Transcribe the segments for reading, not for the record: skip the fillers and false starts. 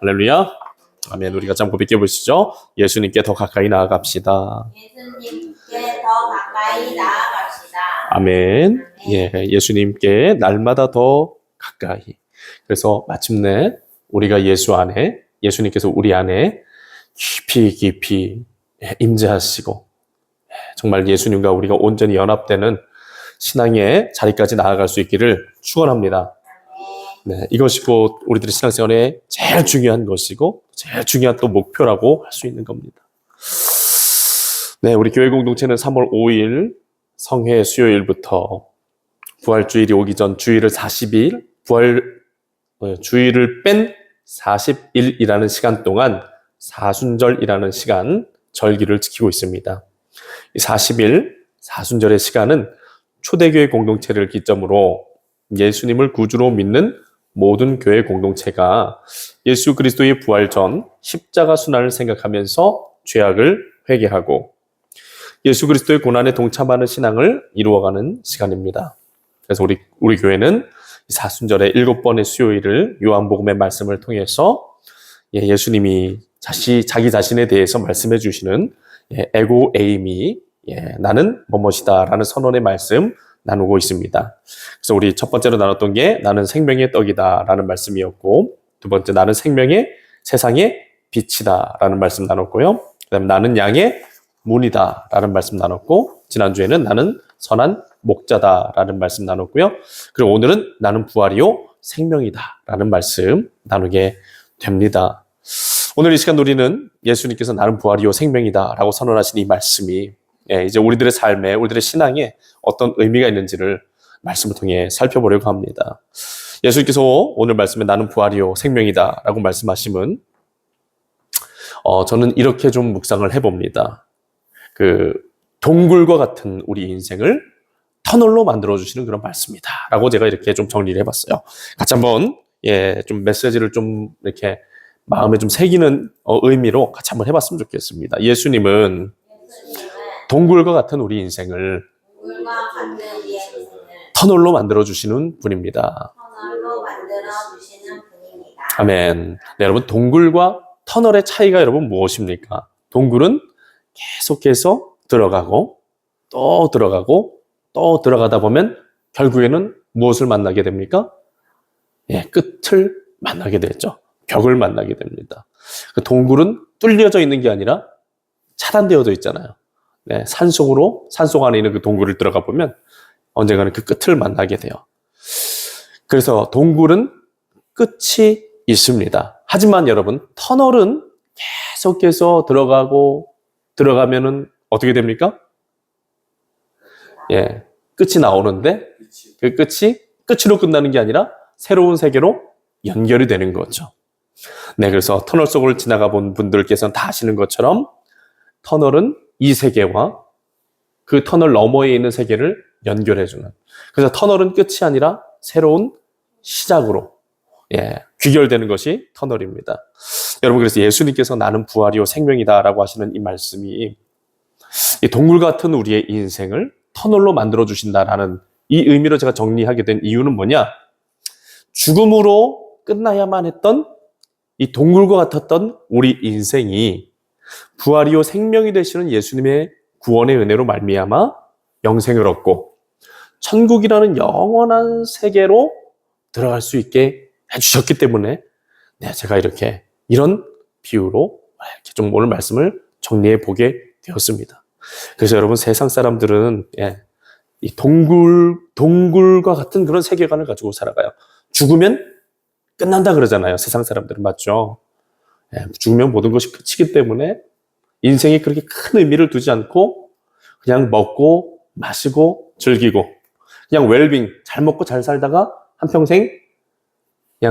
할렐루야. 아멘. 우리 같이 한번 고백해 보시죠. 예수님께 더 가까이 나아갑시다. 예수님께 더 가까이 나아갑시다. 아멘. 예, 예수님께 날마다 더 가까이. 그래서 마침내 우리가 예수 안에, 예수님께서 우리 안에 깊이 임재하시고 정말 예수님과 우리가 온전히 연합되는 신앙의 자리까지 나아갈 수 있기를 축원합니다. 네, 이것이 곧 우리들의 신앙생활에 제일 중요한 것이고 제일 중요한 또 목표라고 할 수 있는 겁니다. 네, 우리 교회 공동체는 3월 5일 성회 수요일부터 부활주일이 오기 전 주일을 40일, 주일을 뺀 40일이라는 시간 동안 사순절이라는 시간, 절기를 지키고 있습니다. 이 40일, 사순절의 시간은 초대교회 공동체를 기점으로 예수님을 구주로 믿는 모든 교회 공동체가 예수 그리스도의 부활 전 십자가 순환을 생각하면서 죄악을 회개하고 예수 그리스도의 고난에 동참하는 신앙을 이루어가는 시간입니다. 그래서 우리 교회는 사순절의 7번의 수요일을 요한복음의 말씀을 통해서 예수님이 자기 자신에 대해서 말씀해 주시는 에고 에이미, 나는 뭐뭇이다라는 선언의 말씀 나누고 있습니다. 그래서 우리 첫 번째로 나눴던 게 나는 생명의 떡이다라는 말씀이었고, 두 번째 나는 세상의 빛이다라는 말씀 나눴고요. 그다음에 나는 양의 문이다라는 말씀 나눴고, 지난주에는 나는 선한 목자다라는 말씀 나눴고요. 그리고 오늘은 나는 부활이요 생명이다라는 말씀 나누게 됩니다. 오늘 이 시간 우리는 예수님께서 나는 부활이요 생명이다라고 선언하신 이 말씀이 이제 우리들의 삶에, 우리들의 신앙에 어떤 의미가 있는지를 말씀을 통해 살펴보려고 합니다. 예수님께서 오늘 말씀에 나는 부활이요 생명이다라고 말씀하시면 저는 이렇게 좀 묵상을 해봅니다. 그 동굴과 같은 우리 인생을 터널로 만들어주시는 그런 말씀이다라고 제가 이렇게 좀 정리를 해봤어요. 같이 한번 좀 메시지를 좀 이렇게 마음에 좀 새기는 의미로 같이 한번 해봤으면 좋겠습니다. 예수님은 동굴과 같은 우리 인생을 터널로 만들어주시는 분입니다. 아멘. 네, 여러분, 동굴과 터널의 차이가 여러분 무엇입니까? 동굴은 계속해서 들어가고 또 들어가고 또 들어가다 보면 결국에는 무엇을 만나게 됩니까? 끝을 만나게 되죠. 벽을 만나게 됩니다. 그 동굴은 뚫려져 있는 게 아니라 차단되어져 있잖아요. 산속 안에 있는 그 동굴을 들어가 보면 언젠가는 그 끝을 만나게 돼요. 그래서 동굴은 끝이 있습니다. 하지만 여러분, 터널은 계속해서 들어가면은 어떻게 됩니까? 끝이 나오는데 그 끝으로 끝나는 게 아니라 새로운 세계로 연결이 되는 거죠. 네, 그래서 터널 속을 지나가 본 분들께서는 다 아시는 것처럼 터널은 이 세계와 그 터널 너머에 있는 세계를 연결해주는, 그래서 터널은 끝이 아니라 새로운 시작으로 귀결되는 것이 터널입니다. 여러분, 그래서 예수님께서 나는 부활이요 생명이다라고 하시는 이 말씀이 이 동굴 같은 우리의 인생을 터널로 만들어주신다라는 이 의미로 제가 정리하게 된 이유는 뭐냐? 죽음으로 끝나야만 했던 이 동굴과 같았던 우리 인생이 부활이요 생명이 되시는 예수님의 구원의 은혜로 말미암아 영생을 얻고 천국이라는 영원한 세계로 들어갈 수 있게 해주셨기 때문에 제가 이런 비유로 이렇게 좀 오늘 말씀을 정리해 보게 되었습니다. 그래서 여러분, 세상 사람들은 이 동굴과 같은 그런 세계관을 가지고 살아가요. 죽으면 끝난다 그러잖아요. 세상 사람들은. 맞죠? 죽으면 모든 것이 끝이기 때문에 인생이 그렇게 큰 의미를 두지 않고 그냥 먹고 마시고 즐기고 그냥 웰빙, 잘 먹고 잘 살다가 한평생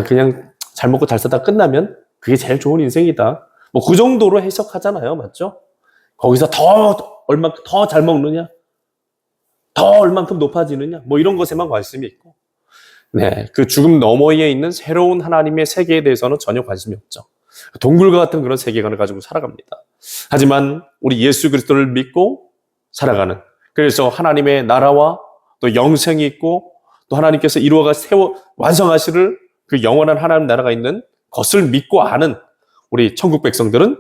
그냥 잘 먹고 잘 살다가 끝나면 그게 제일 좋은 인생이다. 뭐 그 정도로 해석하잖아요. 맞죠? 거기서 얼만큼 더 잘 먹느냐? 더 얼만큼 높아지느냐? 뭐 이런 것에만 관심이 있고 그 죽음 너머에 있는 새로운 하나님의 세계에 대해서는 전혀 관심이 없죠. 동굴과 같은 그런 세계관을 가지고 살아갑니다. 하지만 우리 예수 그리스도를 믿고 살아가는, 그래서 하나님의 나라와 또 영생이 있고 또 하나님께서 완성하실 그 영원한 하나님 나라가 있는 것을 믿고 아는 우리 천국 백성들은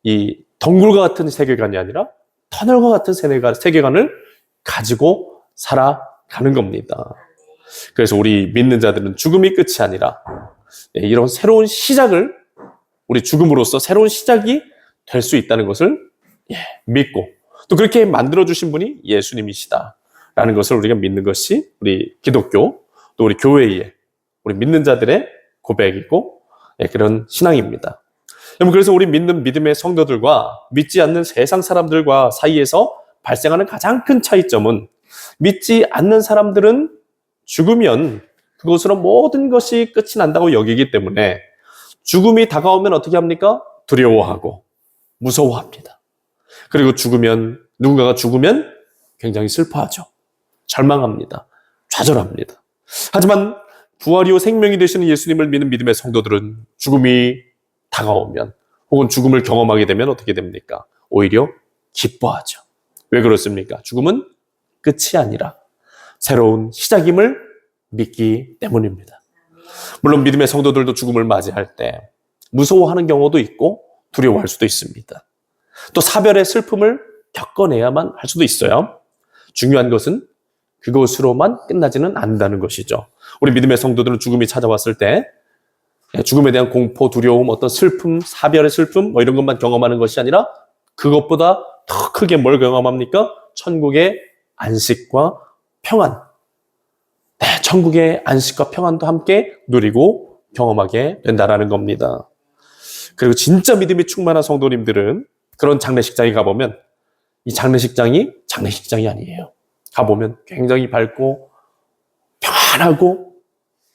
이 덩굴과 같은 세계관이 아니라 터널과 같은 세계관을 가지고 살아가는 겁니다. 그래서 우리 믿는 자들은 죽음이 끝이 아니라 이런 새로운 시작을 우리 죽음으로써 새로운 시작이 될 수 있다는 것을 믿고 또 그렇게 만들어주신 분이 예수님이시다라는 것을 우리가 믿는 것이 우리 기독교 또 우리 교회의 우리 믿는 자들의 고백이고 그런 신앙입니다. 여러분 그래서 우리 믿는 믿음의 성도들과 믿지 않는 세상 사람들과 사이에서 발생하는 가장 큰 차이점은 믿지 않는 사람들은 죽으면 그것으로 모든 것이 끝이 난다고 여기기 때문에 죽음이 다가오면 어떻게 합니까? 두려워하고 무서워합니다. 그리고 누군가가 죽으면 굉장히 슬퍼하죠. 절망합니다. 좌절합니다. 하지만 부활이요 생명이 되시는 예수님을 믿는 믿음의 성도들은 죽음이 다가오면 혹은 죽음을 경험하게 되면 어떻게 됩니까? 오히려 기뻐하죠. 왜 그렇습니까? 죽음은 끝이 아니라 새로운 시작임을 믿기 때문입니다. 물론 믿음의 성도들도 죽음을 맞이할 때 무서워하는 경우도 있고 두려워할 수도 있습니다. 또 사별의 슬픔을 겪어내야만 할 수도 있어요. 중요한 것은 그것으로만 끝나지는 않는다는 것이죠. 우리 믿음의 성도들은 죽음이 찾아왔을 때 죽음에 대한 공포, 두려움, 어떤 슬픔, 사별의 슬픔 이런 것만 경험하는 것이 아니라 그것보다 더 크게 뭘 경험합니까? 천국의 안식과 평안. 천국의 안식과 평안도 함께 누리고 경험하게 된다는 겁니다. 그리고 진짜 믿음이 충만한 성도님들은 그런 장례식장에 가보면 이 장례식장이 아니에요. 가보면 굉장히 밝고 평안하고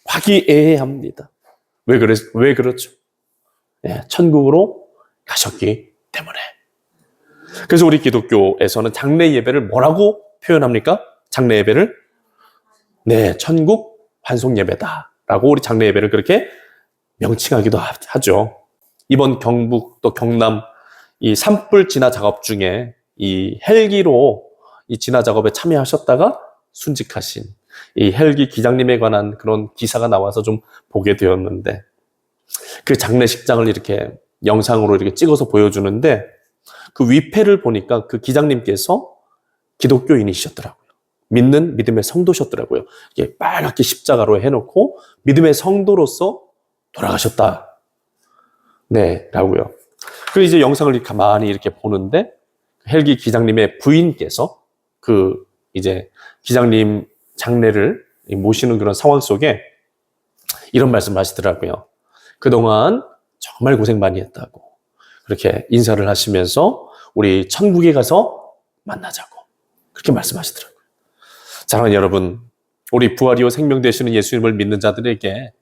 화기애애합니다. 왜 그렇죠? 천국으로 가셨기 때문에. 그래서 우리 기독교에서는 장례 예배를 뭐라고 표현합니까? 장례 예배를 천국 환송 예배다라고 우리 장례 예배를 그렇게 명칭하기도 하죠. 이번 경북 또 경남 이 산불 진화 작업 중에 이 헬기로 이 진화 작업에 참여하셨다가 순직하신 이 헬기 기장님에 관한 그런 기사가 나와서 좀 보게 되었는데 그 장례식장을 이렇게 영상으로 이렇게 찍어서 보여주는데 그 위패를 보니까 그 기장님께서 기독교인이셨더라고요. 믿는 믿음의 성도셨더라고요. 이게 빨갛게 십자가로 해놓고 믿음의 성도로서 돌아가셨다. 라고요. 그리고 이제 영상을 가만히 이렇게 보는데 헬기 기장님의 부인께서 그 이제 기장님 장례를 모시는 그런 상황 속에 이런 말씀을 하시더라고요. 그동안 정말 고생 많이 했다고 그렇게 인사를 하시면서 우리 천국에 가서 만나자고 그렇게 말씀하시더라고요. 사랑하는 여러분, 우리 부활이요 생명 되시는 예수님을 믿는 자들에게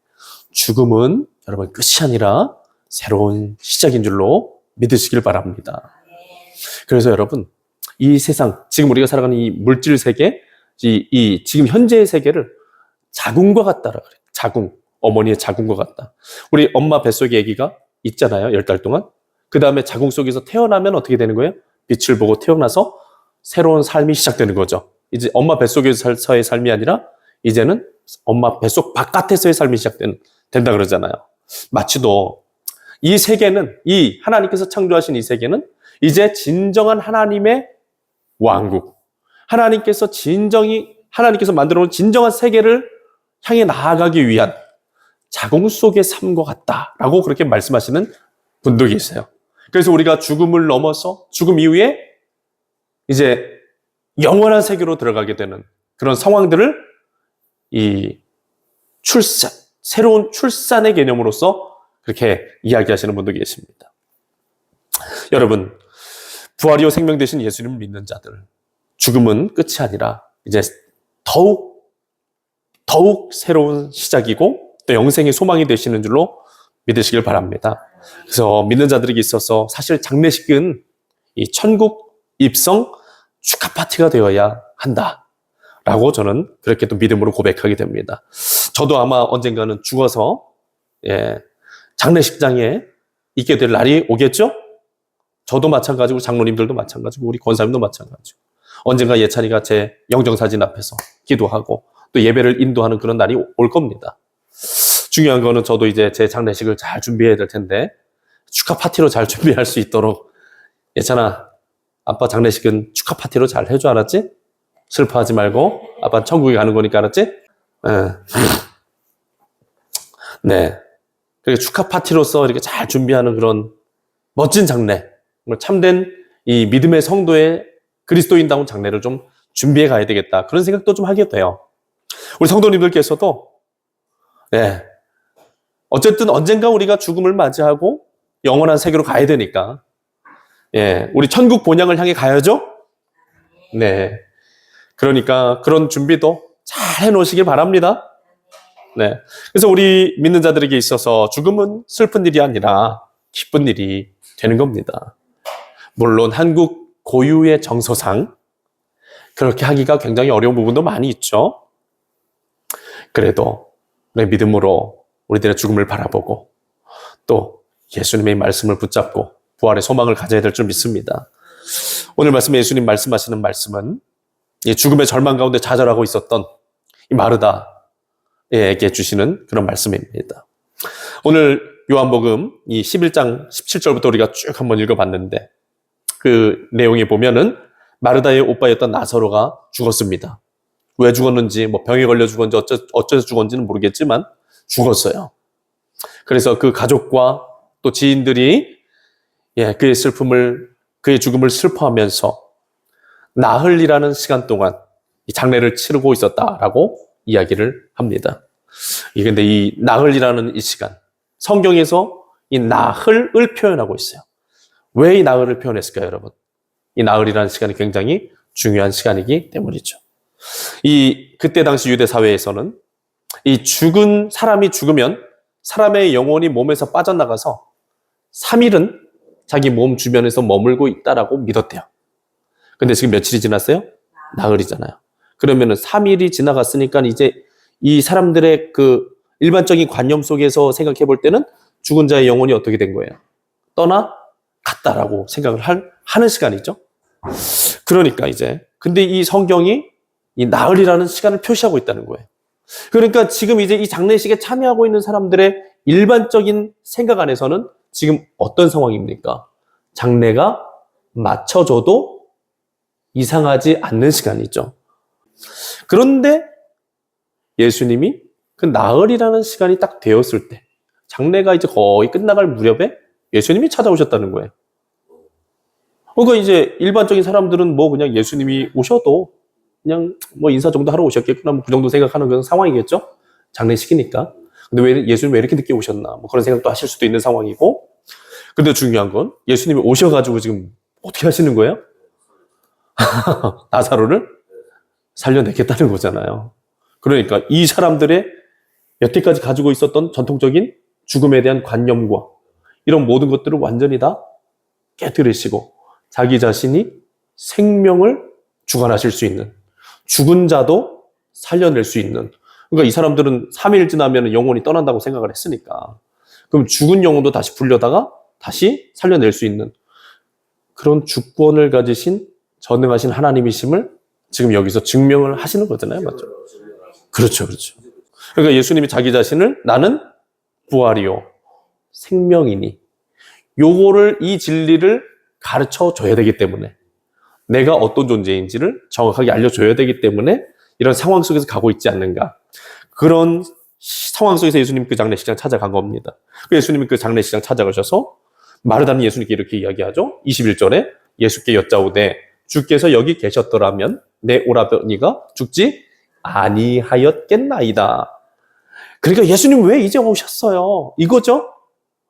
죽음은 여러분 끝이 아니라 새로운 시작인 줄로 믿으시길 바랍니다. 그래서 여러분, 이 세상, 지금 우리가 살아가는 이 물질 세계, 이 지금 현재의 세계를 자궁과 같다라 그래요. 자궁, 어머니의 자궁과 같다. 우리 엄마 뱃속에 아기가 있잖아요, 10달 동안. 그 다음에 자궁 속에서 태어나면 어떻게 되는 거예요? 빛을 보고 태어나서 새로운 삶이 시작되는 거죠. 이제 엄마 뱃속에서의 삶이 아니라 이제는 엄마 뱃속 바깥에서의 삶이 된다 그러잖아요. 마치도 이 세계는, 이 하나님께서 창조하신 이 세계는 이제 진정한 하나님의 왕국, 하나님께서 만들어 놓은 진정한 세계를 향해 나아가기 위한 자궁 속의 삶과 같다라고 그렇게 말씀하시는 분도 계세요. 그래서 우리가 죽음을 넘어서 죽음 이후에 이제 영원한 세계로 들어가게 되는 그런 상황들을 이 새로운 출산의 개념으로서 그렇게 이야기하시는 분도 계십니다. 여러분, 부활이요 생명 되신 예수님을 믿는 자들, 죽음은 끝이 아니라 이제 더욱 새로운 시작이고 또 영생의 소망이 되시는 줄로 믿으시길 바랍니다. 그래서 믿는 자들에게 있어서 사실 장례식은 이 천국 입성 축하 파티가 되어야 한다라고 저는 그렇게 또 믿음으로 고백하게 됩니다. 저도 아마 언젠가는 죽어서 장례식장에 있게 될 날이 오겠죠? 저도 마찬가지고 장로님들도 마찬가지고 우리 권사님도 마찬가지고 언젠가 예찬이가 제 영정사진 앞에서 기도하고 또 예배를 인도하는 그런 날이 올 겁니다. 중요한 거는 저도 이제 제 장례식을 잘 준비해야 될 텐데 축하 파티로 잘 준비할 수 있도록. 예찬아, 아빠 장례식은 축하 파티로 잘 해줘, 알았지? 슬퍼하지 말고 아빠 천국에 가는 거니까, 알았지? 네. 그렇게 축하 파티로서 이렇게 잘 준비하는 그런 멋진 장례, 참된 이 믿음의 성도의 그리스도인다운 장례를 좀 준비해 가야 되겠다. 그런 생각도 좀 하게 돼요. 우리 성도님들께서도, 네. 어쨌든 언젠가 우리가 죽음을 맞이하고 영원한 세계로 가야 되니까, 예. 우리 천국 본향을 향해 가야죠? 네. 그러니까 그런 준비도 잘 해놓으시길 바랍니다. 네. 그래서 우리 믿는 자들에게 있어서 죽음은 슬픈 일이 아니라 기쁜 일이 되는 겁니다. 물론 한국 고유의 정서상 그렇게 하기가 굉장히 어려운 부분도 많이 있죠. 그래도 우리 믿음으로 우리들의 죽음을 바라보고 또 예수님의 말씀을 붙잡고 부활의 소망을 가져야 될 줄 믿습니다. 오늘 말씀에 예수님 말씀하시는 말씀은 이 죽음의 절망 가운데 좌절하고 있었던 이 마르다에게 주시는 그런 말씀입니다. 오늘 요한복음 이 11장 17절부터 우리가 쭉 한번 읽어봤는데 그 내용에 보면은 마르다의 오빠였던 나사로가 죽었습니다. 왜 죽었는지, 뭐 병에 걸려 죽었는지 어째서 죽었는지는 모르겠지만 죽었어요. 그래서 그 가족과 또 지인들이 그의 그의 죽음을 슬퍼하면서 나흘이라는 시간 동안 이 장례를 치르고 있었다라고 이야기를 합니다. 근데 이 나흘이라는 이 시간, 성경에서 이 나흘을 표현하고 있어요. 왜 이 나흘을 표현했을까요, 여러분? 이 나흘이라는 시간이 굉장히 중요한 시간이기 때문이죠. 그때 당시 유대 사회에서는 이 죽은 사람이 죽으면 사람의 영혼이 몸에서 빠져나가서 3일은 자기 몸 주변에서 머물고 있다라고 믿었대요. 근데 지금 며칠이 지났어요? 나흘이잖아요. 그러면은 3일이 지나갔으니까 이제 이 사람들의 그 일반적인 관념 속에서 생각해 볼 때는 죽은 자의 영혼이 어떻게 된 거예요? 떠나갔다라고 생각을 하는 시간이죠. 그러니까 근데 이 성경이 이 나흘이라는 시간을 표시하고 있다는 거예요. 그러니까 지금 이제 이 장례식에 참여하고 있는 사람들의 일반적인 생각 안에서는 지금 어떤 상황입니까? 장례가 맞춰져도 이상하지 않는 시간이죠. 그런데 예수님이 그 나흘이라는 시간이 딱 되었을 때, 장례가 이제 거의 끝나갈 무렵에 예수님이 찾아오셨다는 거예요. 그러니까 이제 일반적인 사람들은 뭐 그냥 예수님이 오셔도 그냥 뭐 인사 정도 하러 오셨겠구나, 뭐 그 정도 생각하는 그런 상황이겠죠? 장례식이니까. 근데 왜 예수님 왜 이렇게 늦게 오셨나? 뭐 그런 생각도 하실 수도 있는 상황이고. 근데 중요한 건 예수님이 오셔가지고 지금 어떻게 하시는 거예요? 나사로를 살려내겠다는 거잖아요. 그러니까 이 사람들의 여태까지 가지고 있었던 전통적인 죽음에 대한 관념과 이런 모든 것들을 완전히 다 깨뜨리시고 자기 자신이 생명을 주관하실 수 있는, 죽은 자도 살려낼 수 있는. 그러니까 이 사람들은 3일 지나면 영혼이 떠난다고 생각을 했으니까 그럼 죽은 영혼도 다시 불려다가 다시 살려낼 수 있는 그런 주권을 가지신 전능하신 하나님이심을 지금 여기서 증명을 하시는 거잖아요. 맞죠? 그렇죠. 그러니까 예수님이 자기 자신을 나는 부활이요 생명이니 요거를 이 진리를 가르쳐 줘야 되기 때문에 내가 어떤 존재인지를 정확하게 알려줘야 되기 때문에 이런 상황 속에서 가고 있지 않는가. 그런 상황 속에서 예수님 그 장례식장 찾아간 겁니다. 예수님이 그 장례식장 찾아가셔서 마르다는 예수님께 이렇게 이야기하죠. 21절에 예수께 여짜오되 주께서 여기 계셨더라면 내 오라버니가 죽지 아니하였겠나이다. 그러니까 예수님 왜 이제 오셨어요? 이거죠?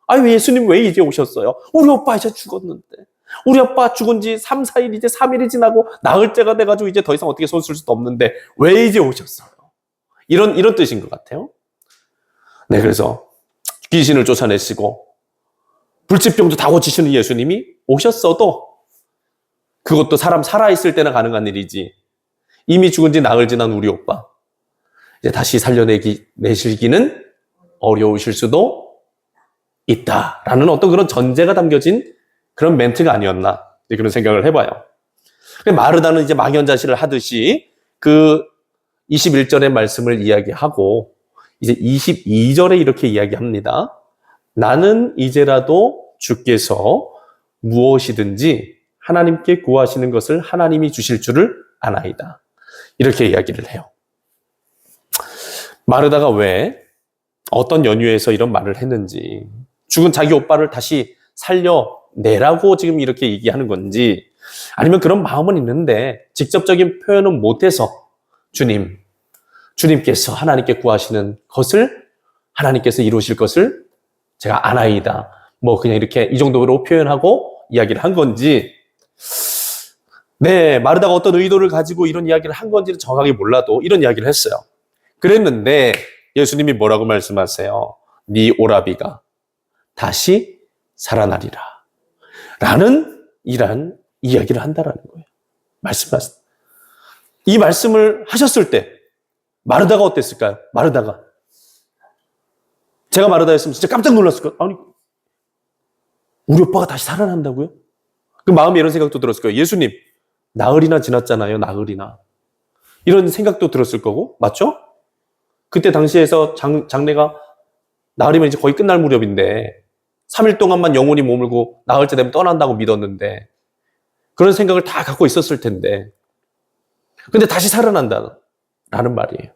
아니 왜 예수님 왜 이제 오셨어요? 우리 오빠 이제 죽었는데. 우리 아빠 죽은 지 3, 4일 이제 3일이 지나고 나흘째가 돼가지고 이제 더 이상 어떻게 손 쓸 수도 없는데 왜 이제 오셨어요? 이런 뜻인 것 같아요. 네, 그래서 귀신을 쫓아내시고 불치병도 다 고치시는 예수님이 오셨어도 그것도 사람 살아있을 때나 가능한 일이지 이미 죽은 지 나흘 지난 우리 오빠 이제 다시 살려내시기는 어려우실 수도 있다라는 어떤 그런 전제가 담겨진 그런 멘트가 아니었나 그런 생각을 해봐요. 마르다는 이제 망연자실을 하듯이 그 21절의 말씀을 이야기하고 이제 22절에 이렇게 이야기합니다. 나는 이제라도 주께서 무엇이든지 하나님께 구하시는 것을 하나님이 주실 줄을 아나이다. 이렇게 이야기를 해요. 마르다가 왜 어떤 연유에서 이런 말을 했는지, 죽은 자기 오빠를 다시 살려내라고 지금 이렇게 얘기하는 건지, 아니면 그런 마음은 있는데 직접적인 표현은 못해서 주님께서 하나님께 구하시는 것을 하나님께서 이루실 것을 제가 아나이다. 뭐 그냥 이렇게 이 정도로 표현하고 이야기를 한 건지, 네, 마르다가 어떤 의도를 가지고 이런 이야기를 한 건지는 정확하게 몰라도 이런 이야기를 했어요. 그랬는데 예수님이 뭐라고 말씀하세요? 네 오라비가 다시 살아나리라. 라는 이러한 이야기를 한다라는 거예요. 말씀하셨어요. 이 말씀을 하셨을 때 마르다가 어땠을까요? 마르다가. 제가 마르다였으면 진짜 깜짝 놀랐을 거예요. 아니, 우리 오빠가 다시 살아난다고요? 그 마음에 이런 생각도 들었을 거예요. 예수님, 나흘이나 지났잖아요. 나흘이나. 이런 생각도 들었을 거고, 맞죠? 그때 당시에서 장례가 나흘이면 이제 거의 끝날 무렵인데 3일 동안만 영혼이 머물고 나흘째 되면 떠난다고 믿었는데 그런 생각을 다 갖고 있었을 텐데, 근데 다시 살아난다라는 말이에요.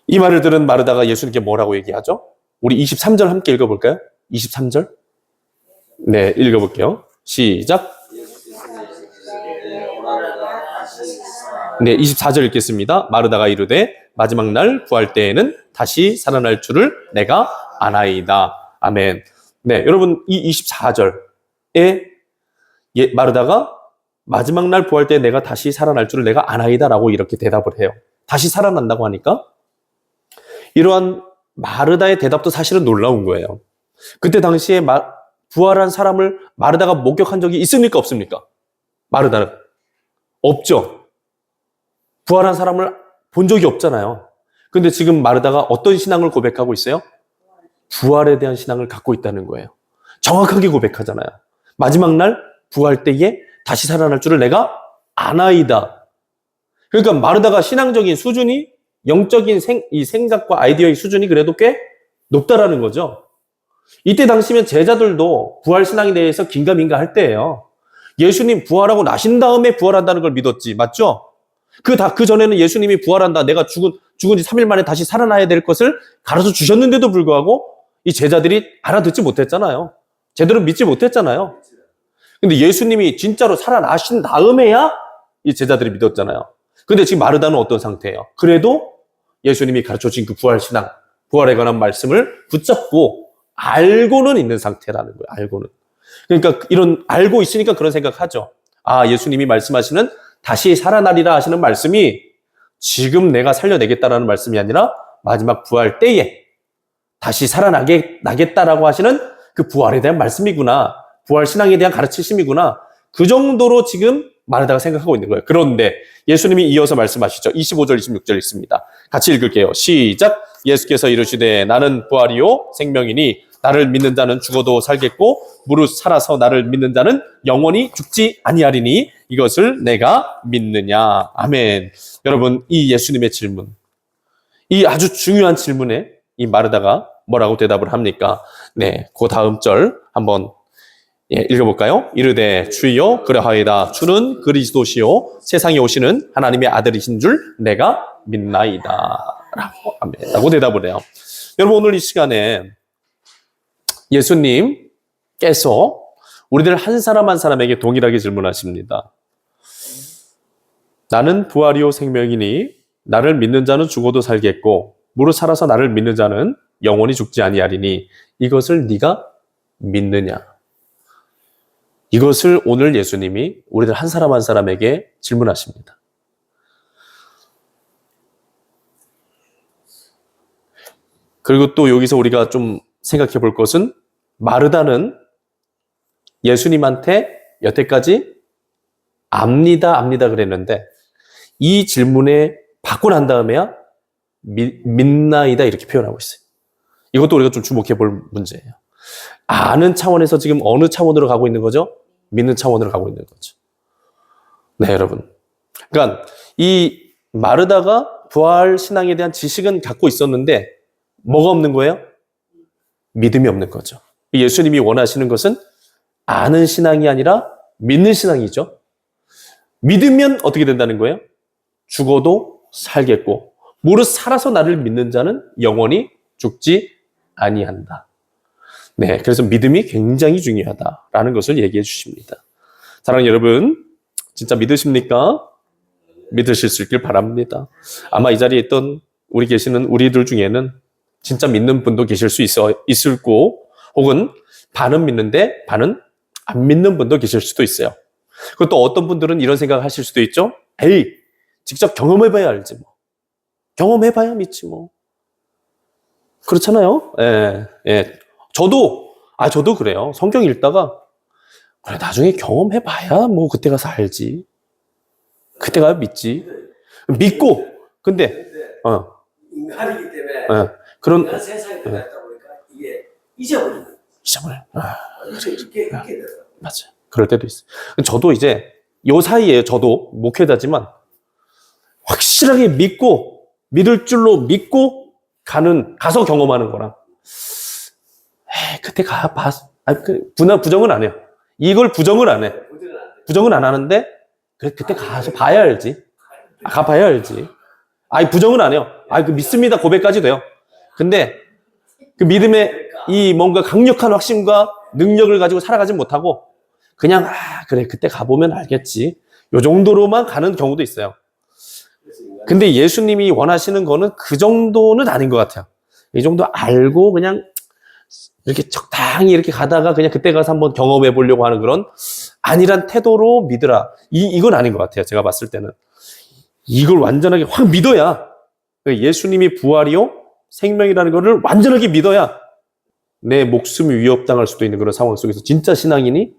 이 말을 들은 마르다가 예수님께 뭐라고 얘기하죠? 우리 23절 함께 읽어볼까요? 23절? 네, 읽어볼게요. 시작. 네, 24절 읽겠습니다. 마르다가 이르되 마지막 날 구할 때에는 다시 살아날 줄을 내가 아나이다. 아멘. 네, 여러분 이 24절에 마르다가 마지막 날 구할 때 내가 다시 살아날 줄을 내가 아나이다라고 이렇게 대답을 해요. 다시 살아난다고 하니까 이러한 마르다의 대답도 사실은 놀라운 거예요. 그때 당시에 부활한 사람을 마르다가 목격한 적이 있습니까? 없습니까? 마르다는 없죠. 부활한 사람을 본 적이 없잖아요. 근데 지금 마르다가 어떤 신앙을 고백하고 있어요? 부활에 대한 신앙을 갖고 있다는 거예요. 정확하게 고백하잖아요. 마지막 날 부활 때에 다시 살아날 줄을 내가 아나이다. 그러니까 마르다가 신앙적인 수준이, 영적인 이 생각과 아이디어의 수준이 그래도 꽤 높다라는 거죠. 이때 당시면 제자들도 부활 신앙에 대해서 긴가민가 할 때예요. 예수님 부활하고 나신 다음에 부활한다는 걸 믿었지, 맞죠? 그 전에는 예수님이 부활한다, 내가 죽은 지 3일 만에 다시 살아나야 될 것을 가르쳐 주셨는데도 불구하고 이 제자들이 알아듣지 못했잖아요. 제대로 믿지 못했잖아요. 근데 예수님이 진짜로 살아나신 다음에야 이 제자들이 믿었잖아요. 근데 지금 마르다는 어떤 상태예요? 그래도 예수님이 가르쳐 주신 그 부활 신앙, 부활에 관한 말씀을 붙잡고 알고는 있는 상태라는 거예요. 알고는. 그러니까 이런 알고 있으니까 그런 생각하죠. 아, 예수님이 말씀하시는 다시 살아나리라 하시는 말씀이 지금 내가 살려내겠다라는 말씀이 아니라 마지막 부활 때에 다시 살아나겠다라고 하시는 그 부활에 대한 말씀이구나. 부활 신앙에 대한 가르치심이구나. 그 정도로 지금 마르다가 생각하고 있는 거예요. 그런데 예수님이 이어서 말씀하시죠. 25절, 26절 읽습니다. 같이 읽을게요. 시작. 예수께서 이르시되 나는 부활이요 생명이니 나를 믿는 자는 죽어도 살겠고 무릇 살아서 나를 믿는 자는 영원히 죽지 아니하리니 이것을 내가 믿느냐. 아멘. 여러분, 이 예수님의 질문, 이 아주 중요한 질문에 이 마르다가 뭐라고 대답을 합니까? 네, 그 다음 절 한번 읽어볼까요? 이르되 주여 그러하이다. 주는 그리스도시요 세상에 오시는 하나님의 아들이신 줄 내가 믿나이다. 라고 대답을 해요. 여러분, 오늘 이 시간에 예수님께서 우리들 한 사람 한 사람에게 동일하게 질문하십니다. 나는 부활이요 생명이니 나를 믿는 자는 죽어도 살겠고 무릇 살아서 나를 믿는 자는 영원히 죽지 아니하리니 이것을 네가 믿느냐. 이것을 오늘 예수님이 우리들 한 사람 한 사람에게 질문하십니다. 그리고 또 여기서 우리가 좀 생각해 볼 것은 마르다는 예수님한테 여태까지 압니다 그랬는데 이 질문에 받고 난 다음에야 믿나이다 이렇게 표현하고 있어요. 이것도 우리가 좀 주목해 볼 문제예요. 아는 차원에서 지금 어느 차원으로 가고 있는 거죠? 믿는 차원으로 가고 있는 거죠. 네, 여러분. 그러니까 이 마르다가 부활 신앙에 대한 지식은 갖고 있었는데 뭐가 없는 거예요? 믿음이 없는 거죠. 예수님이 원하시는 것은 아는 신앙이 아니라 믿는 신앙이죠. 믿으면 어떻게 된다는 거예요? 죽어도 살겠고 무릇 살아서 나를 믿는 자는 영원히 죽지 아니한다. 네, 그래서 믿음이 굉장히 중요하다라는 것을 얘기해 주십니다. 사랑하는 여러분, 진짜 믿으십니까? 믿으실 수 있길 바랍니다. 아마 이 자리에 있던 계시는 우리들 중에는 진짜 믿는 분도 계실 수 있을 거고, 혹은 반은 믿는데 반은 안 믿는 분도 계실 수도 있어요. 그리고 또 어떤 분들은 이런 생각을 하실 수도 있죠. 에이, 직접 경험해봐야 알지 뭐. 경험해봐야 믿지 뭐. 그렇잖아요. 예, 예. 저도 그래요. 성경 읽다가 그래, 나중에 경험해봐야 뭐 그때 가서 알지. 그때 가야 믿지. 믿고 근데 인간이기 때문에 그런 내가 세상에 들어갔다 보니까 이게 잊어버리는 시험을 이렇게 되더라고요. 맞아요. 그럴 때도 있어요. 저도 이제 요 사이에 저도 목회자지만 확실하게 믿을 줄로 믿고 가서 경험하는 거랑 그때 부정은 안 해요. 이걸 부정을 안 해. 부정은 안 하는데 그때 가서 봐야 알지. 가봐야 알지. 부정은 안 해요. 그 믿습니다 고백까지 돼요. 근데 그 믿음의 이 뭔가 강력한 확신과 능력을 가지고 살아가지 못하고 그냥 그래 그때 가보면 알겠지. 요 정도로만 가는 경우도 있어요. 근데 예수님이 원하시는 거는 그 정도는 아닌 것 같아요. 이 정도 알고 그냥 이렇게 적당히 이렇게 가다가 그냥 그때 가서 한번 경험해 보려고 하는 그런 아니란 태도로 믿으라. 이건 아닌 것 같아요. 제가 봤을 때는. 이걸 완전하게 확 믿어야 예수님이 부활이요 생명이라는 것을 완전하게 믿어야 내 목숨이 위협당할 수도 있는 그런 상황 속에서 진짜 신앙인이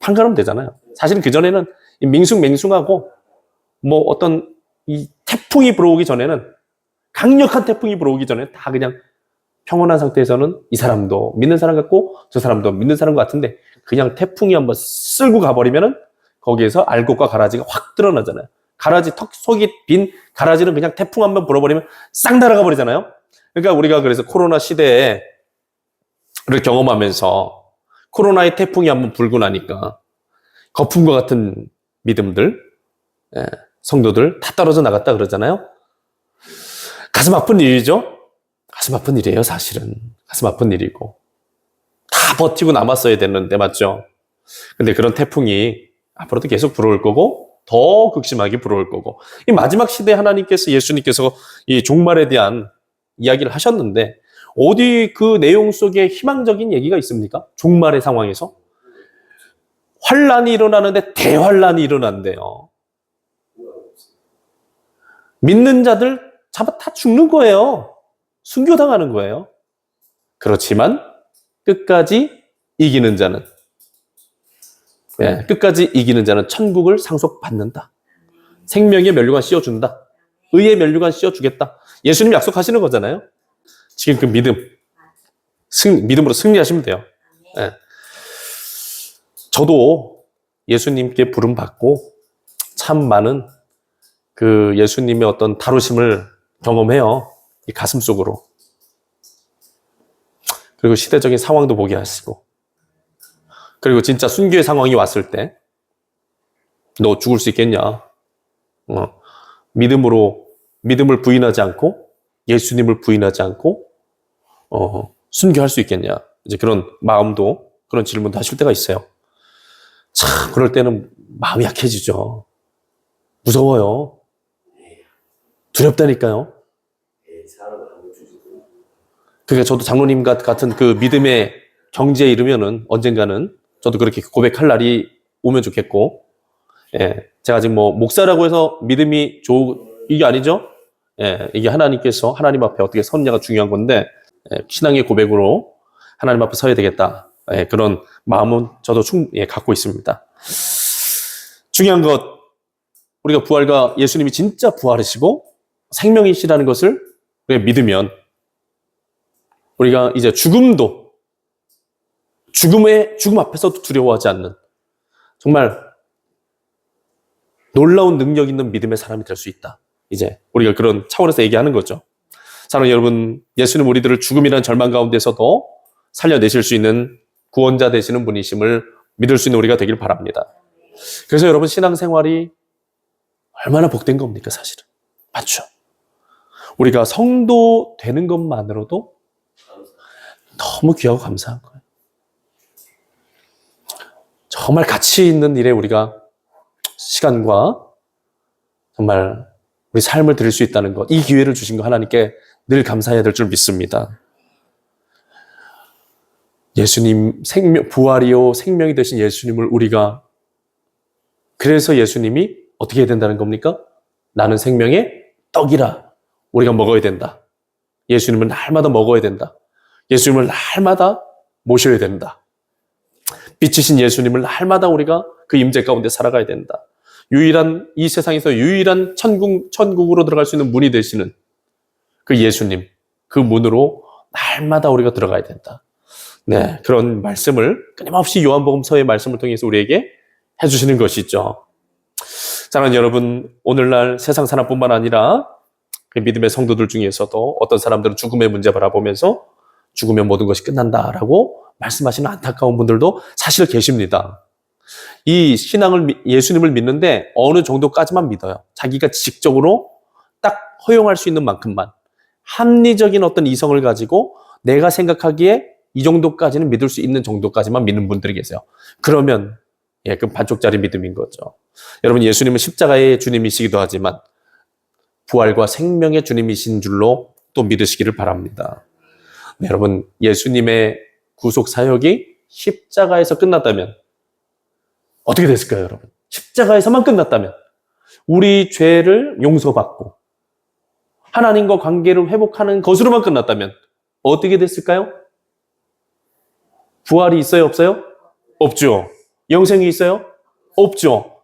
판가름 되잖아요. 사실은 그전에는 맹숭맹숭하고 뭐 어떤 이 태풍이 불어오기 전에는 강력한 태풍이 불어오기 전에 다 그냥 평온한 상태에서는 이 사람도 믿는 사람 같고 저 사람도 믿는 사람 같은데 그냥 태풍이 한번 쓸고 가버리면은 거기에서 알곡과 가라지가 확 드러나잖아요. 가라지 속이 빈 가라지는 그냥 태풍 한번 불어버리면 싹 날아가 버리잖아요. 그러니까 우리가 그래서 코로나 시대를 경험하면서 코로나의 태풍이 한번 불고 나니까 거품과 같은 믿음들, 성도들 다 떨어져 나갔다 그러잖아요. 가슴 아픈 일이죠. 가슴 아픈 일이에요, 사실은. 가슴 아픈 일이고. 다 버티고 남았어야 됐는데, 맞죠? 근데 그런 태풍이 앞으로도 계속 불어올 거고, 더 극심하게 불어올 거고. 이 마지막 시대에 예수님께서 이 종말에 대한 이야기를 하셨는데, 어디 그 내용 속에 희망적인 얘기가 있습니까? 종말의 상황에서. 환란이 일어나는데 대환란이 일어난대요. 믿는 자들 다 죽는 거예요. 순교당하는 거예요. 그렇지만 끝까지 이기는 자는 천국을 상속받는다. 생명의 면류관 씌워준다. 의의 면류관 씌워주겠다. 예수님 약속하시는 거잖아요. 지금 그 믿음으로 승리하시면 돼요. 저도 예수님께 부름받고 참 많은 그 예수님의 어떤 다루심을 경험해요. 이 가슴 속으로. 그리고 시대적인 상황도 보게 하시고. 그리고 진짜 순교의 상황이 왔을 때, 너 죽을 수 있겠냐? 믿음을 부인하지 않고, 예수님을 부인하지 않고, 순교할 수 있겠냐? 이제 그런 마음도, 그런 질문도 하실 때가 있어요. 참, 그럴 때는 마음이 약해지죠. 무서워요. 두렵다니까요. 그러니까 저도 장로님 같은 그 믿음의 경지에 이르면은 언젠가는 저도 그렇게 고백할 날이 오면 좋겠고, 제가 지금 뭐 목사라고 해서 믿음이 이게 아니죠? 이게 하나님 앞에 어떻게 섰냐가 중요한 건데, 신앙의 고백으로 하나님 앞에 서야 되겠다. 그런 마음은 저도 갖고 있습니다. 중요한 것, 우리가 부활과 예수님이 진짜 부활하시고 생명이시라는 것을 우리가 믿으면 우리가 이제 죽음 앞에서도 두려워하지 않는 정말 놀라운 능력 있는 믿음의 사람이 될 수 있다. 이제 우리가 그런 차원에서 얘기하는 거죠. 사랑하는 여러분, 예수님 우리들을 죽음이라는 절망 가운데서도 살려내실 수 있는 구원자 되시는 분이심을 믿을 수 있는 우리가 되길 바랍니다. 그래서 여러분 신앙생활이 얼마나 복된 겁니까 사실은. 맞죠? 우리가 성도 되는 것만으로도 너무 귀하고 감사한 거예요. 정말 가치 있는 일에 우리가 시간과 정말 우리 삶을 드릴 수 있다는 것, 이 기회를 주신 거 하나님께 늘 감사해야 될 줄 믿습니다. 예수님 부활이요 생명이 되신 예수님을 우리가, 그래서 예수님이 어떻게 해야 된다는 겁니까? 나는 생명의 떡이라. 우리가 먹어야 된다. 예수님을 날마다 먹어야 된다. 예수님을 날마다 모셔야 된다. 빛이신 예수님을 날마다 우리가 그 임재 가운데 살아가야 된다. 이 세상에서 유일한 천국으로 들어갈 수 있는 문이 되시는 그 예수님, 그 문으로 날마다 우리가 들어가야 된다. 네, 그런 말씀을 끊임없이 요한복음서의 말씀을 통해서 우리에게 해주시는 것이죠. 사랑하는 여러분, 오늘날 세상 사람뿐만 아니라 그 믿음의 성도들 중에서도 어떤 사람들은 죽음의 문제 바라보면서 죽으면 모든 것이 끝난다라고 말씀하시는 안타까운 분들도 사실 계십니다. 이 예수님을 믿는데 어느 정도까지만 믿어요. 자기가 지식적으로 딱 허용할 수 있는 만큼만, 합리적인 어떤 이성을 가지고 내가 생각하기에 이 정도까지는 믿을 수 있는 정도까지만 믿는 분들이 계세요. 그러면 그 반쪽짜리 믿음인 거죠. 여러분, 예수님은 십자가의 주님이시기도 하지만 부활과 생명의 주님이신 줄로 또 믿으시기를 바랍니다. 네, 여러분, 예수님의 구속 사역이 십자가에서 끝났다면 어떻게 됐을까요, 여러분? 십자가에서만 끝났다면, 우리 죄를 용서받고 하나님과 관계를 회복하는 것으로만 끝났다면 어떻게 됐을까요? 부활이 있어요, 없어요? 없죠. 영생이 있어요? 없죠.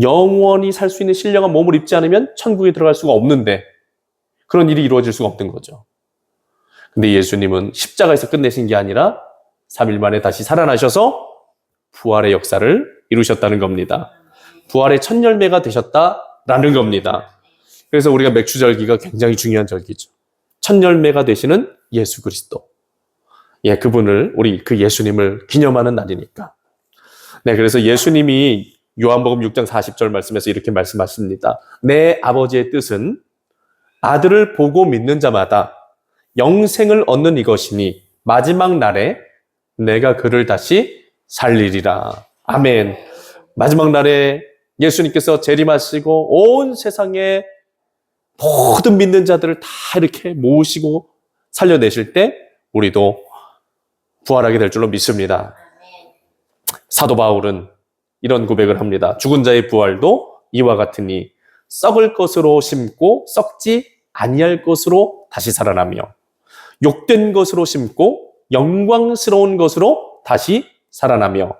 영원히 살 수 있는 신령한 몸을 입지 않으면 천국에 들어갈 수가 없는데 그런 일이 이루어질 수가 없는 거죠. 근데 예수님은 십자가에서 끝내신 게 아니라 3일 만에 다시 살아나셔서 부활의 역사를 이루셨다는 겁니다. 부활의 첫 열매가 되셨다라는 겁니다. 그래서 우리가 맥주절기가 굉장히 중요한 절기죠. 첫 열매가 되시는 예수 그리스도. 그분을, 우리 그 예수님을 기념하는 날이니까. 네, 그래서 예수님이 요한복음 6장 40절 말씀에서 이렇게 말씀하십니다. 내 아버지의 뜻은 아들을 보고 믿는 자마다 영생을 얻는 이것이니 마지막 날에 내가 그를 다시 살리리라. 아멘. 마지막 날에 예수님께서 재림하시고 온 세상의 모든 믿는 자들을 다 이렇게 모으시고 살려내실 때 우리도 부활하게 될 줄로 믿습니다. 사도 바울은 이런 고백을 합니다. 죽은 자의 부활도 이와 같으니 썩을 것으로 심고 썩지 아니할 것으로 다시 살아나며 욕된 것으로 심고 영광스러운 것으로 다시 살아나며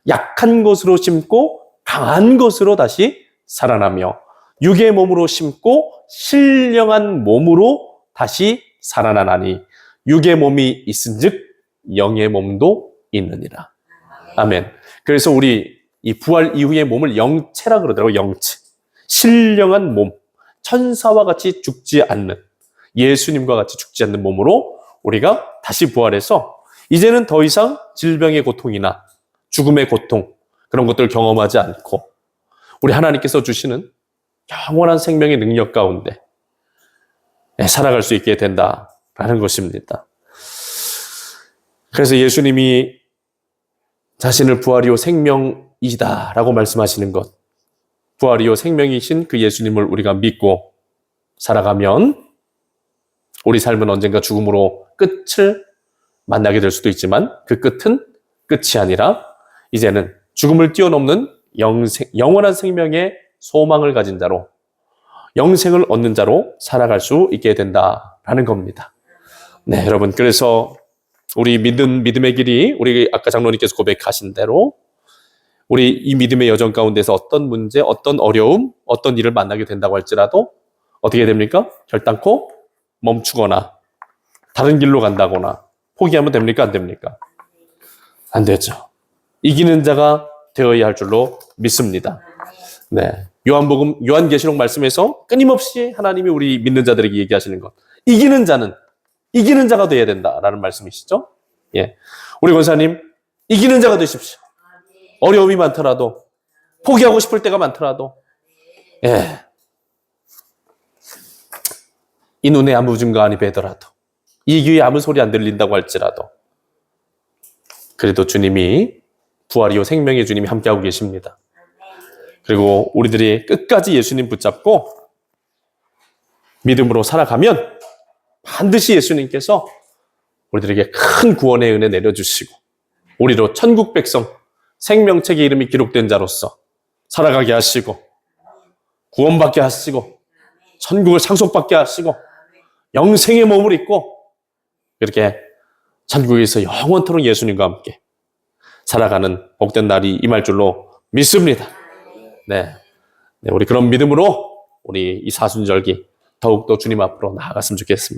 약한 것으로 심고 강한 것으로 다시 살아나며 육의 몸으로 심고 신령한 몸으로 다시 살아나나니 육의 몸이 있은즉 영의 몸도 있느니라. 아멘. 그래서 우리 이 부활 이후의 몸을 영체라 그러더라고요. 영체. 신령한 몸. 천사와 같이 죽지 않는, 예수님과 같이 죽지 않는 몸으로 우리가 다시 부활해서 이제는 더 이상 질병의 고통이나 죽음의 고통, 그런 것들을 경험하지 않고 우리 하나님께서 주시는 영원한 생명의 능력 가운데 살아갈 수 있게 된다라는 것입니다. 그래서 예수님이 자신을 부활이요 생명이다라고 말씀하시는 것, 부활이요 생명이신 그 예수님을 우리가 믿고 살아가면 우리 삶은 언젠가 죽음으로 끝을 만나게 될 수도 있지만 그 끝은 끝이 아니라 이제는 죽음을 뛰어넘는 영원한 생명의 소망을 가진 자로, 영생을 얻는 자로 살아갈 수 있게 된다라는 겁니다. 네, 여러분, 그래서 우리 믿음의 길이, 우리 아까 장로님께서 고백하신 대로 우리 이 믿음의 여정 가운데서 어떤 문제, 어떤 어려움, 어떤 일을 만나게 된다고 할지라도 어떻게 됩니까? 결단코 멈추거나 다른 길로 간다거나 포기하면 됩니까? 안 됩니까? 안 되죠. 이기는 자가 되어야 할 줄로 믿습니다. 네, 요한계시록 말씀에서 끊임없이 하나님이 우리 믿는 자들에게 얘기하시는 것, 이기는 자는 이기는 자가 되어야 된다라는 말씀이시죠? 예. 우리 권사님, 이기는 자가 되십시오. 어려움이 많더라도, 포기하고 싶을 때가 많더라도, 예. 이 눈에 아무 증거 이 배더라도, 이 귀에 아무 소리 안 들린다고 할지라도, 그래도 주님이, 부활이요 생명의 주님이 함께하고 계십니다. 그리고 우리들이 끝까지 예수님 붙잡고 믿음으로 살아가면 반드시 예수님께서 우리들에게 큰 구원의 은혜 내려주시고 우리로 천국 백성 생명책의 이름이 기록된 자로서 살아가게 하시고 구원받게 하시고 천국을 상속받게 하시고 영생의 몸을 입고 이렇게 천국에서 영원토록 예수님과 함께 살아가는 복된 날이 임할 줄로 믿습니다. 네, 우리 그런 믿음으로 우리 이 사순절기 더욱더 주님 앞으로 나아갔으면 좋겠습니다.